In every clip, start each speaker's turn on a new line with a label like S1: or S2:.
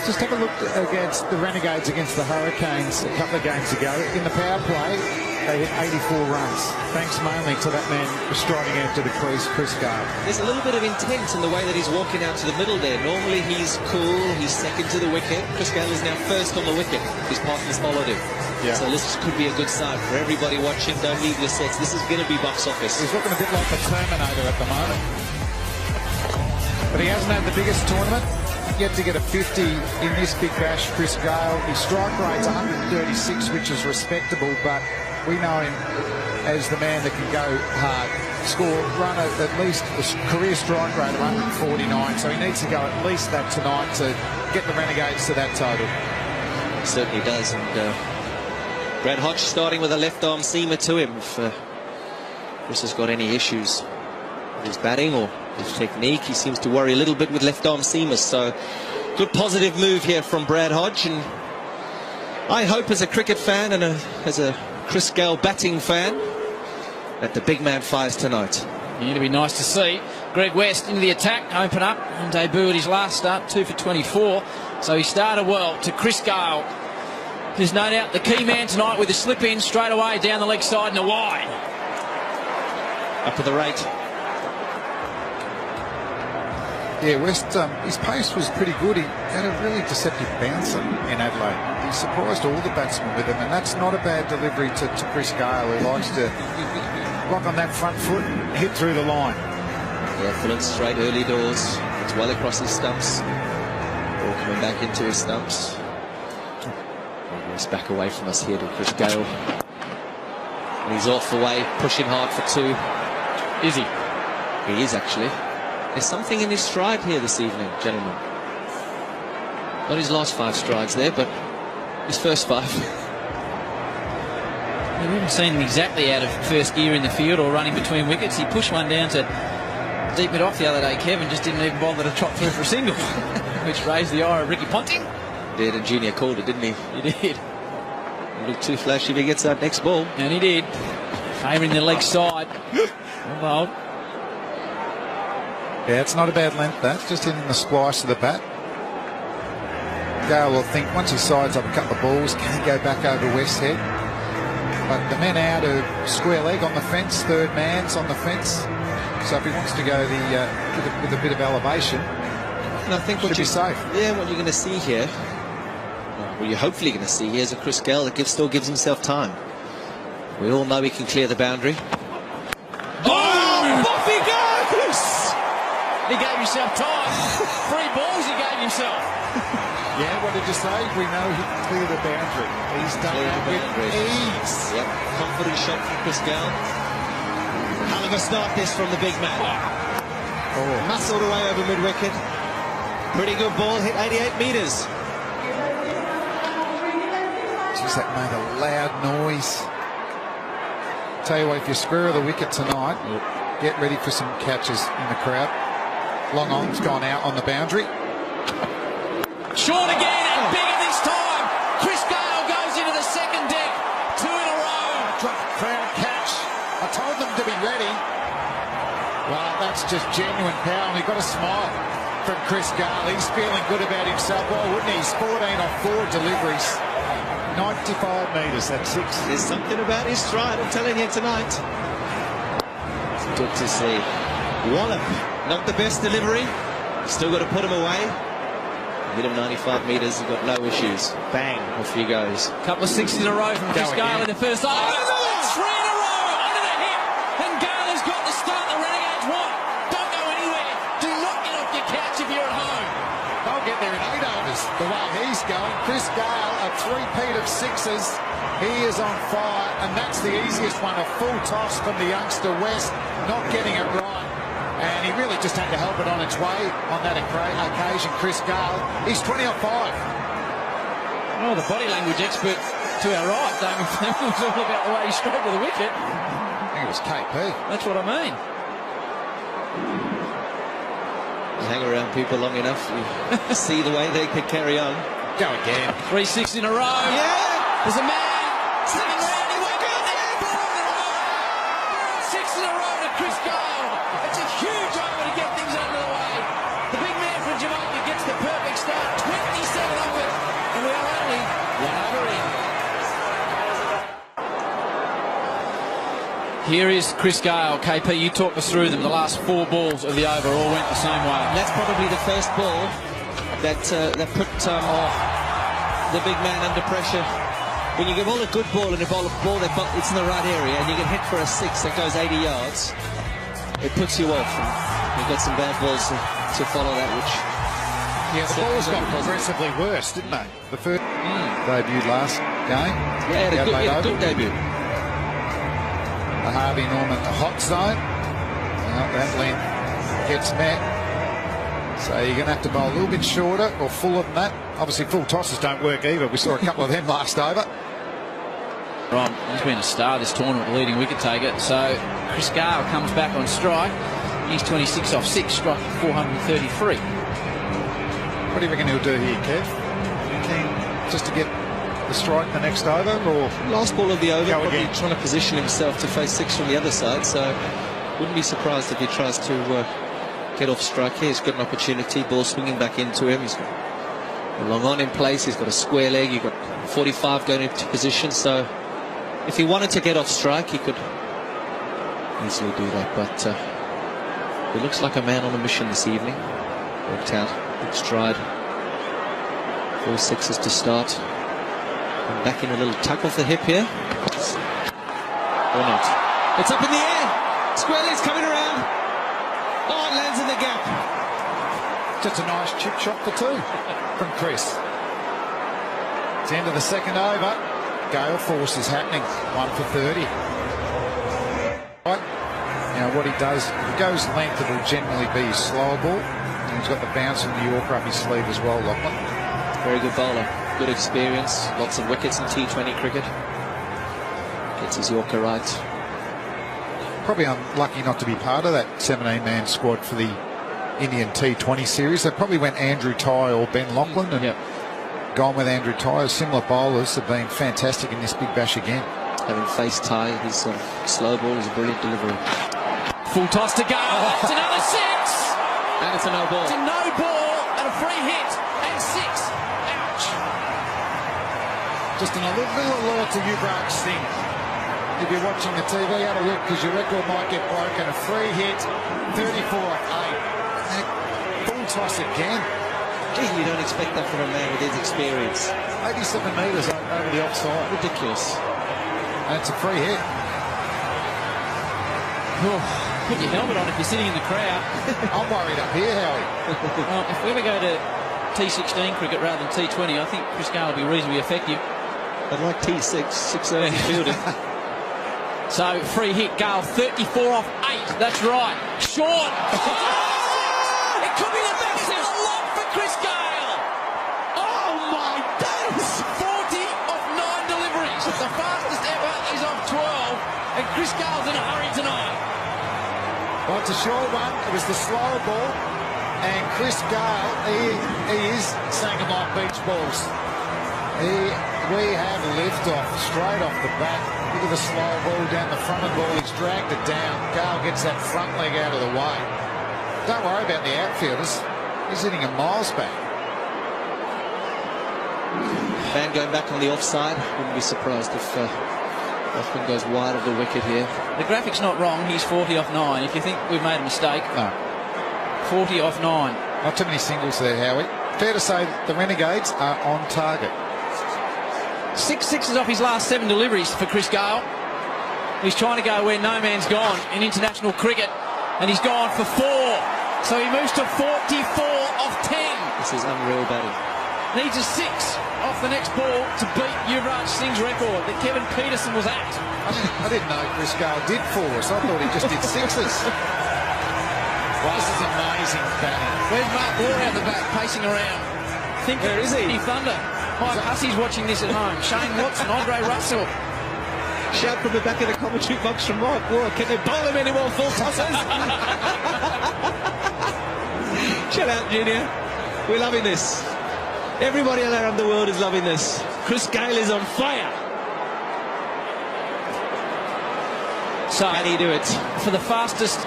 S1: Just have a look against the Renegades against the Hurricanes a couple of games ago. In the power play, they hit 84 runs, thanks mainly to that man striding out to the crease, Chris Gale.
S2: There's a little bit of intent in the way that he's walking out to the middle there. Normally he's cool, he's second to the wicket. Chris Gale is now first on the wicket. His partners followed him. Yeah. So this could be a good sign for everybody watching. Don't leave your sets. This is going to be box office.
S1: He's looking a bit like a Terminator at the moment. But he hasn't had the biggest tournament. Yet to get a 50 in this big bash, Chris Gale. His strike rate's 136, which is respectable, but we know him as the man that can go hard. Run at least a career strike rate of 149, so he needs to go at least that tonight to get the Renegades to that total.
S2: He certainly does, and Brad Hodge starting with a left arm seamer to him. If Chris has got any issues with his batting or his technique, he seems to worry a little bit with left arm seamers. So good positive move here from Brad Hodge, and I hope as a cricket fan and as a Chris Gale batting fan that the big man fires tonight.
S3: Yeah, it'll be nice to see. Greg West into the attack, open up and debut at his last start, 2 for 24. So he started well to Chris Gale. There's no doubt the key man tonight with a slip in straight away down the leg side and a wide.
S2: Up to the rate.
S1: Yeah, West, his pace was pretty good. He had a really deceptive bouncer in Adelaide. He surprised all the batsmen with him, and that's not a bad delivery to Chris Gale, who likes to block on that front foot and hit through the line.
S2: Yeah, full and straight early doors. It's well across his stumps. Ball coming back into his stumps. He's back away from us here to Chris Gale. And he's off the way, pushing hard for 2.
S3: Is he?
S2: He is actually. There's something in his stride here this evening, gentlemen. Not his last 5 strides there, but his first 5.
S3: We haven't seen him exactly out of first gear in the field or running between wickets. He pushed one down to deep mid off the other day, Kevin, just didn't even bother to trot through for a single, which raised the ire of Ricky Ponting.
S2: Did, and Junior called it, didn't he?
S3: He did.
S2: He looked too flashy if he gets that next ball.
S3: And he did. Favouring the leg side. Well,
S1: yeah, it's not a bad length, that. Just in the splice of the bat. Gale will think once he sides up a couple of balls, can he go back over West's head? But the men out of square leg on the fence, third man's on the fence. So if he wants to go with a bit of elevation,
S2: and I think
S1: should be safe.
S2: Yeah, what you're going to see here, well, you're hopefully going to see here is a Chris Gale that still gives himself time. We all know he can clear the boundary.
S3: off he goes! He gave himself time. 3 balls he gave himself.
S1: Yeah, what did you say? We know he can clear the boundary. He's done that with ease.
S2: Yep, confident shot from Chris Gale. Hell of a start this from the big man. Muscled away over mid-wicket. Pretty good ball, hit 88 metres.
S1: Jeez, that made a loud noise. Tell you what, if you square the wicket tonight, get ready for some catches in the crowd. Long on's gone out on the boundary.
S3: Short again and bigger this time. Chris Gale goes into the second deck. 2 in a row.
S1: Drop crowd catch. I told them to be ready. Well, that's just genuine power, and we've got a smile from Chris Gale. He's feeling good about himself. Why wouldn't he? He's 14 off 4 deliveries. 95 metres, that's 6.
S2: There's something about his stride, I'm telling you tonight. It's good to see. Wallop, not the best delivery. Still got to put him away. Hit him 95 metres, he's got no issues. Bang, off he goes.
S3: Couple of 6s in a row from Chris Gale in the first over. 3 in a row, under the hip. And Gale has got the start the Renegades want. Don't go anywhere. Do not get off your couch if you're at home.
S1: They'll get there in 8 overs, the way he's going. Chris Gale, a 3-peat of 6s. He is on fire, and that's the easiest one. A full toss from the youngster West, not getting it right. And he really just had to help it on its way on that occasion. Chris Gale, he's 20 off 5.
S3: Oh, the body language expert to our right, Damon Fleming, was all about the way he strode to the wicket.
S1: I think it was KP.
S3: That's what I mean.
S2: You hang around people long enough, you see the way they could carry on.
S1: Go again.
S3: 3 6 in a row.
S2: Yeah!
S3: There's a man sitting around. He won't go there. Here is Chris Gale. KP, you talk us through them. The last 4 balls of the over all went the same way.
S2: That's probably the first ball that put the big man under pressure. When you give all a good ball and a ball that it's in the right area and you get hit for a 6 that goes 80 yards, it puts you off. And you've got some bad balls to follow that, which...
S1: Yeah, the balls got progressively worse, didn't they? The first debuted last game.
S2: Yeah, he had a good debut.
S1: The Harvey Norman, the hot zone. Well, that length gets met. So you're going to have to bowl a little bit shorter or fuller than that. Obviously, full tosses don't work either. We saw a couple of them last over.
S3: Right, he's been a star this tournament, leading wicket taker. So Chris Gale comes back on strike. He's 26 off 6, struck 433.
S1: What do you reckon he'll do here, Kev? Keen just to get the strike the next over, or
S2: last ball of the over, probably
S1: again?
S2: Trying to position himself to face 6 from the other side. So wouldn't be surprised if he tries to get off strike here. He's got an opportunity. Ball swinging back into him. He's got a long on in place. He's got a square leg. You've got 45 going into position. So if he wanted to get off strike, he could easily do that. But he looks like a man on a mission this evening. Worked out. Big stride. 4 sixes to start. And back in a little tuck off the hip here. Or not. It's up in the air. Square leg's coming around. Oh, it lands in the gap.
S1: Just a nice chip shot for 2 from Chris. It's the end of the second over. Gale force is happening. 1 for 30. Right. Now what he does, if he goes length, it will generally be his slower ball. And he's got the bounce and the Yorker up his sleeve as well, Lachlan.
S2: Very good bowler. Good experience. Lots of wickets in T20 cricket. Gets his Yorker right.
S1: Probably unlucky not to be part of that 17-man squad for the Indian T20 series. They probably went Andrew Tye or Ben Lachlan and gone with Andrew Tye. Similar bowlers have been fantastic in this Big Bash again.
S2: Having faced Tye, his slow ball is a brilliant delivery.
S3: Full toss to Gale. That's another 6.
S2: And it's a no ball.
S3: It's a no ball and a free hit. And 6. Ouch.
S1: Just a little alert to Yuvraj Singh. If you're watching the TV, have a look, because your record might get broken. A free hit, 34 off 8. Full toss again.
S2: Gee, you don't expect that from a man with his experience.
S1: 87 metres over the offside.
S2: Ridiculous.
S1: And it's a free hit.
S3: Put your helmet on if you're sitting in the crowd.
S1: I'm worried up here, Howie.
S3: Well, if we ever go to T16 cricket rather than T20, I think Chris Gale will be reasonably effective.
S2: I'd like T6, 6 early fielding.
S3: So, free hit, Gale, 34 off 8. That's right. Short. Oh! It could be the best in the lot for Chris Gale. Oh, my days. 40 off 9 deliveries. The fastest ever is off 12. And Chris Gale's in a hurry tonight.
S1: Well, it's a short one. It was the slower ball. And Chris Gale, he is sinking like beach balls. We have lift-off straight off the bat. Look at the slow ball down the front of the ball. He's dragged it down. Gale gets that front leg out of the way. Don't worry about the outfielders. He's hitting him miles back.
S2: Man going back on the offside. Wouldn't be surprised if Hoffman goes wide of the wicket here.
S3: The graphic's not wrong. He's 40 off 9. If you think we've made a mistake,
S1: No.
S3: 40 off 9.
S1: Not too many singles there, Howie. Fair to say the Renegades are on target.
S3: 6 sixes off his last 7 deliveries for Chris Gale. He's trying to go where no man's gone in international cricket, and he's gone for 4. So he moves to 44 off 10.
S2: This is unreal batting.
S3: Needs a 6 off the next ball to beat Yuvraj Singh's record that Kevin Peterson was at.
S1: I didn't know Chris Gale did 4s. I thought he just did 6s. Wow, this is amazing batting.
S3: Where's Mark Ward out the back, pacing around?
S2: Where is he?
S3: Thunder. Mike Hussey's watching this at home. Shane Watson, Andre Russell.
S2: Shout from the back of the commentary box from Mike Ward. Can they bowl him any more full tosses? Shout out, Junior. We're loving this. Everybody around the world is loving this. Chris Gale is on fire.
S3: So,
S2: Can he do it?
S3: For the fastest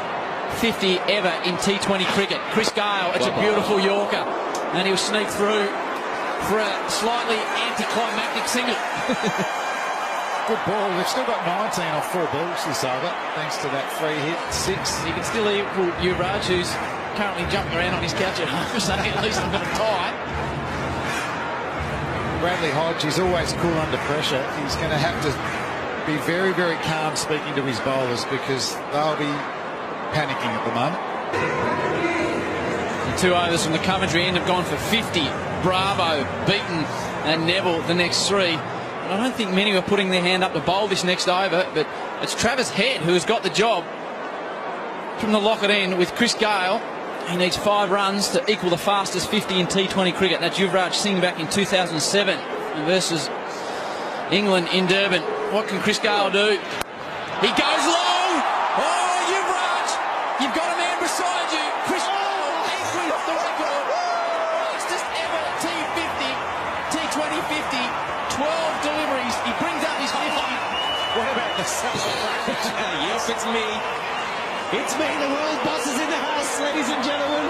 S3: 50 ever in T20 cricket, Chris Gale, it's a beautiful Yorker. And he'll sneak through for a slightly anticlimactic single.
S1: good ball. They've still got 19 off 4 balls this over, thanks to that free hit, 6.
S3: He can still equal Yuvraj, who's currently jumping around on his couch at home, saying at least I'm going to tie.
S1: Bradley Hodge is always cool under pressure. He's going to have to be very, very calm speaking to his bowlers because they'll be panicking at the moment.
S3: The 2 overs from the Coventry end have gone for 50. Bravo, Beaton and Neville the next 3. And I don't think many were putting their hand up to bowl this next over, but it's Travis Head who has got the job from the locket end with Chris Gale. He needs 5 runs to equal the fastest 50 in T20 cricket. That's Yuvraj Singh back in 2007 versus England in Durban. What can Chris Gale do? He goes long! Oh, Yuvraj! You've got a man beside you. Chris Gale angry off the record. Fastest ever T50, T20 50, 12 deliveries. He brings up his 50.
S1: What about the celebration?
S2: Yes, it's me. It's me, the world boss is in the house, ladies and gentlemen.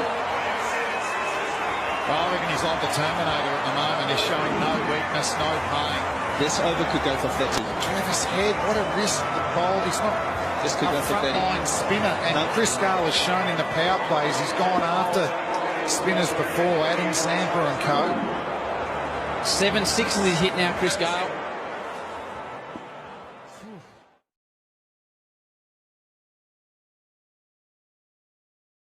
S1: Well, I reckon he's like the Terminator at the moment. He's showing no weakness, no pain.
S2: This over could go for 30.
S1: Travis Head, what a risk to bowl. He's not
S2: This could
S1: a
S2: go for 30.
S1: frontline spinner. And Chris Gale has shown in the power plays he's gone after spinners before, Adam Samper and co.
S3: 7 sixes he's hit now, Chris Gale.